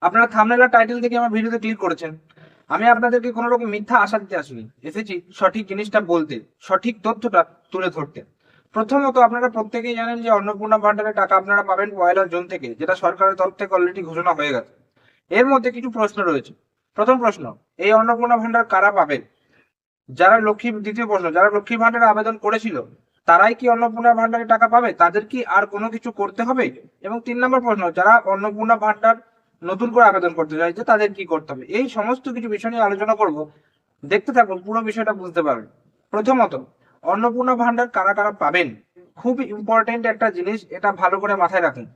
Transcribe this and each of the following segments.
আপনারা থাম্বনেল আর টাইটেল থেকে আমার ভিডিওতে ক্লিক করেছেন। আমি আপনাদেরকে কোনো রকম মিথ্যা আশা দিতে আসিনি, এসেছি সঠিক জিনিসটা বলতে, সঠিক তথ্যটা তুলে ধরতে। প্রথমত আপনারা প্রত্যেকেই জানেন যে অন্নপূর্ণা ভান্ডারের টাকা আপনারা পাবেন 1 জুন থেকে, যেটা সরকারের তরফ থেকে অলরেডি ঘোষণা হয়ে গেছে। এর মধ্যে কিছু প্রশ্ন রয়েছে। প্রথম প্রশ্ন, এই অন্নপূর্ণা ভান্ডার কারা পাবেন? যারা লক্ষ্মী, দ্বিতীয় প্রশ্ন, যারা লক্ষ্মী ভান্ডারে আবেদন করেছিল তারাই কি অন্নপূর্ণা ভান্ডারে টাকা পাবে? তাদের কি আর কোনো কিছু করতে হবে? এবং 3 নম্বর প্রশ্ন, যারা অন্নপূর্ণা ভান্ডার নতুন করে আবেদন করতে চাইছে তাদের কি করতে হবে? এই সমস্ত কিছু বিষয় নিয়ে আলোচনা করব। দেখতে থাকুন, পুরো বিষয়টা বুঝতে পারবেন। প্রথমত, অন্নপূর্ণা ভান্ডার কারা কারা পাবেন, খুব ইম্পর্টেন্ট একটা জিনিস, এটা ভালো করে মাথায় রাখুন।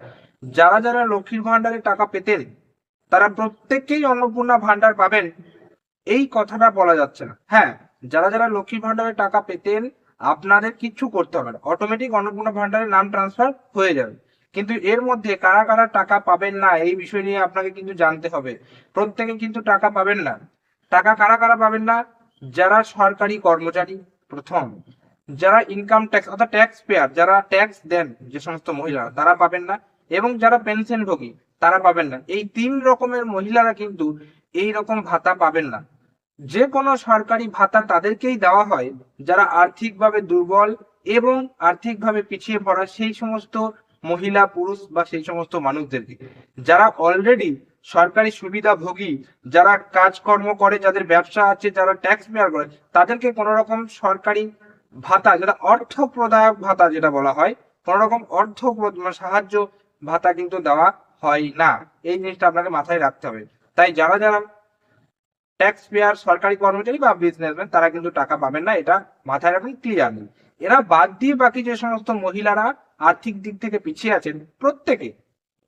যারা যারা লক্ষ্মীর ভান্ডারে টাকা পেতেন তারা প্রত্যেককেই অন্নপূর্ণা ভান্ডার পাবেন, এই কথাটা বলা যাচ্ছে না। হ্যাঁ, যারা যারা লক্ষ্মীর ভান্ডারের টাকা পেতেন আপনাদের কিচ্ছু করতে হবে না, অটোমেটিক অন্নপূর্ণা ভান্ডারের নাম ট্রান্সফার হয়ে যাবে। কিন্তু এর মধ্যে কারা কারা টাকা পাবেন না এই বিষয় নিয়ে আপনাকে কিন্তু জানতে হবে। প্রত্যেকে কিন্তু টাকা পাবেন না। টাকা কারা কারা পাবেন না? যারা সরকারি কর্মচারী, প্রথম। যারা ইনকাম ট্যাক্স অর্থাৎ ট্যাক্স পেয়ার, যারা ট্যাক্স দেন যে সমস্ত মহিলা, তারা পাবেন না। এবং যারা পেনশনভোগী তারা পাবেন না। এই 3 রকমের মহিলারা কিন্তু এই রকম ভাতা পাবেন না। যে কোনো সরকারি ভাতা তাদেরকেই দেওয়া হয় যারা আর্থিকভাবে দুর্বল এবং আর্থিকভাবে পিছিয়ে পড়া সেই সমস্ত মহিলা, পুরুষ বা সেই সমস্ত মানুষদেরকে। যারা অলরেডি সরকারি সুবিধাভোগী, যারা কাজকর্ম করে, যাদের ব্যবসা আছে, যারা ট্যাক্স পেয়ার করে, তাদেরকে কোনো রকম সরকারি ভাতা, যেটা অর্থ প্রদায়ক ভাতা যেটা বলা হয়, কোনো রকম সাহায্য ভাতা কিন্তু দেওয়া হয় না। এই জিনিসটা আপনাকে মাথায় রাখতে হবে। তাই যারা যারা ট্যাক্স পেয়ার, সরকারি কর্মচারী বা বিজনেসম্যান, তারা কিন্তু টাকা পাবেন না, এটা মাথায় রাখুন ক্লিয়ারলি। এরা বাদ দিয়ে বাকি যে সমস্ত মহিলারা আর্থিক দিক থেকে পিছিয়ে আছেন প্রত্যেকে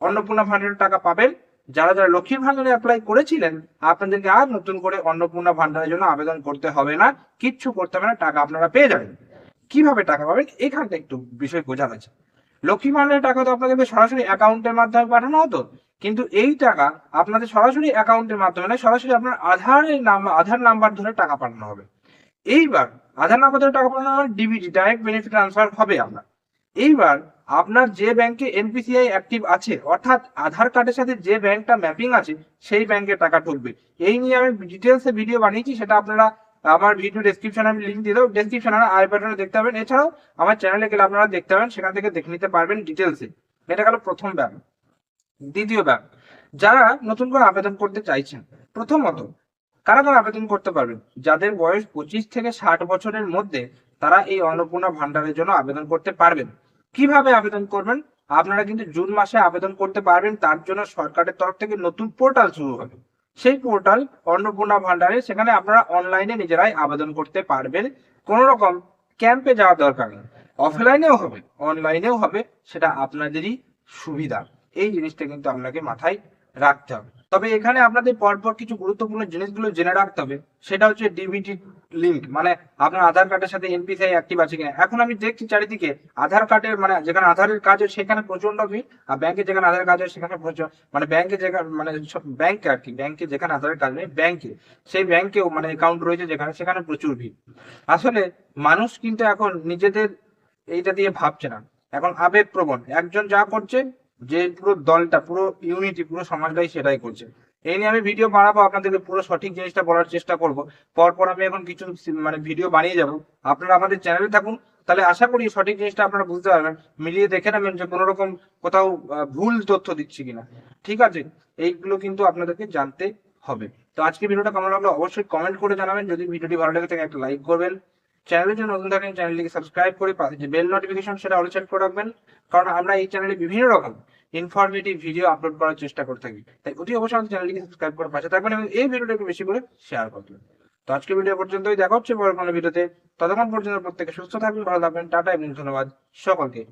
অন্নপূর্ণা ভান্ডারের টাকা পাবেন। যারা যারা লক্ষ্মীর ভান্ডারে অ্যাপ্লাই করেছিলেন আপনাদেরকে আর নতুন করে অন্নপূর্ণা ভান্ডারের জন্য আবেদন করতে হবে না, কিচ্ছু করতে হবে না, টাকা আপনারা পেয়ে যাবেন। কিভাবে টাকা পাবেন এখানটা একটু বিষয় বোঝা আছে। লক্ষ্মী ভান্ডারের টাকা তো আপনাদেরকে সরাসরি অ্যাকাউন্টের মাধ্যমে পাঠানো হতো, কিন্তু এই টাকা আপনাদের সরাসরি অ্যাকাউন্টের মাধ্যমে নয়, সরাসরি আপনার আধার নাম্বার ধরে টাকা পাঠানো হবে। এইবার আধার নাম্বার ধরে টাকা পাঠানো হবে, ডিবিটি, ডাইরেক্ট বেনিফিট ট্রান্সফার হবে আপনার। এইবার আপনার যে ব্যাংকে এনপিসিআই অ্যাক্টিভ আছে, অর্থাৎ আধার কার্ডের সাথে যে ব্যাংকটা ম্যাপিং আছে সেই ব্যাংকে টাকা ঢুকবে। এই নিয়ে আমি ডিটেলসে ভিডিও বানিয়েছি, সেটা আপনারা আমার ভিডিও ডেসক্রিপশনে আমি লিঙ্ক দিয়ে দেবো, ডেসক্রিপশনে আই বাটনে দেখতে পাবেন। এছাড়াও আমার চ্যানেলে গেলে আপনারা দেখতে পাবেন, সেখান থেকে দেখে নিতে পারবেন ডিটেলসে। এটা গেল প্রথম ব্যাপার। দ্বিতীয় ব্যাপার, যারা নতুন করে আবেদন করতে চাইছেন, প্রথমত কারা কারা আবেদন করতে পারবেন? যাদের বয়স 25 থেকে 60 বছরের মধ্যে, তারা এই অন্নপূর্ণা ভান্ডারের জন্য আবেদন করতে পারবেন। কিভাবে আবেদন করবেন? আপনারা কিন্তু জুন মাসে আবেদন করতে পারবেন, তার জন্য সরকারের তরফ থেকে নতুন পোর্টাল শুরু হবে। সেই পোর্টাল অন্নপূর্ণা ভান্ডারে, সেখানে আপনারা অনলাইনে নিজেরাই আবেদন করতে পারবেন। কোন রকম ক্যাম্পে যাওয়ার দরকার নেই, অফলাইনেও হবে অনলাইনেও হবে, সেটা আপনাদেরই সুবিধা। এই জিনিসটা কিন্তু আপনাকে মাথায় রাখতে হবে। তবে এখানে আপনাদের পরপর কিছু গুরুত্বপূর্ণ জিনিসগুলো জেনে রাখতে হবে। সেটা হচ্ছে ডিবিটি লিঙ্ক, মানে আপনার আধার কার্ডের সাথে এনপিসিআই অ্যাক্টিভ আছে কিনা। এখন আমি দেখছি চারিদিকে আধার কার্ডের, মানে যেখানে আধারের কাজ হয় সেখানে প্রচন্ড ভিড়, আর ব্যাংকে যেখানে আধার কাজ হয় সেখানে প্রচুর, মানে ব্যাংকে যেখানে, মানে ব্যাংকে আর কি, ব্যাংকে যেখানে আধারের কাজ নেই ব্যাংকে, সেই ব্যাংকেও মানে অ্যাকাউন্ট রয়েছে যেখানে, সেখানে প্রচুর ভিড়। আসলে মানুষ কিন্তু এখন নিজেদের এইটা দিয়ে ভাবছে না, এখন আবেগপ্রবণ। একজন যা করছে, যে পুরো দলটা, পুরো ইউনিটি, পুরো সমাজটাই সেটাই করছে। এই নিয়ে আমি ভিডিও বানাবো, আপনাদেরকে পুরো সঠিক জিনিসটা বলার চেষ্টা করব। পরপর আমি এখন কিছু মানে ভিডিও বানিয়ে যাব। আপনারা আমাদের চ্যানেলে থাকুন, তাহলে আশা করি সঠিক জিনিসটা আপনারা বুঝতে পারবেন, মিলিয়ে দেখে নেবেন যে কোনো রকম কোথাও ভুল তথ্য দিচ্ছি কিনা। ঠিক আছে, এইগুলো কিন্তু আপনাদেরকে জানতে হবে। তো আজকে ভিডিওটা কেমন লাগলো অবশ্যই কমেন্ট করে জানাবেন। যদি ভিডিওটি ভালো লাগে থাকে একটা লাইক করবেন। চ্যানেলের জন্য নতুন থাকেন, চ্যানেলটিকে সাবস্ক্রাইব করে পাশে যে বেল নোটিফিকেশন সেটা অল সেট করে রাখবেন, কারণ আমরা এই চ্যানেলে বিভিন্ন রকম ইনফরমেটিভ ভিডিও আপলোড করার চেষ্টা করে থাকি। তাই অতি অবশ্যই আমাদের চ্যানেলটিকে সাবস্ক্রাইব করে পাশে থাকবেন এবং এই ভিডিওটা একটু বেশি করে শেয়ার করবেন। তো আজকে ভিডিও পর্যন্তই, দেখা হচ্ছে পরের কোনো ভিডিওতে। ততক্ষণ পর্যন্ত প্রত্যেকে সুস্থ থাকবেন, ভালো থাকবেন, টাটা এবং ধন্যবাদ সকলকে।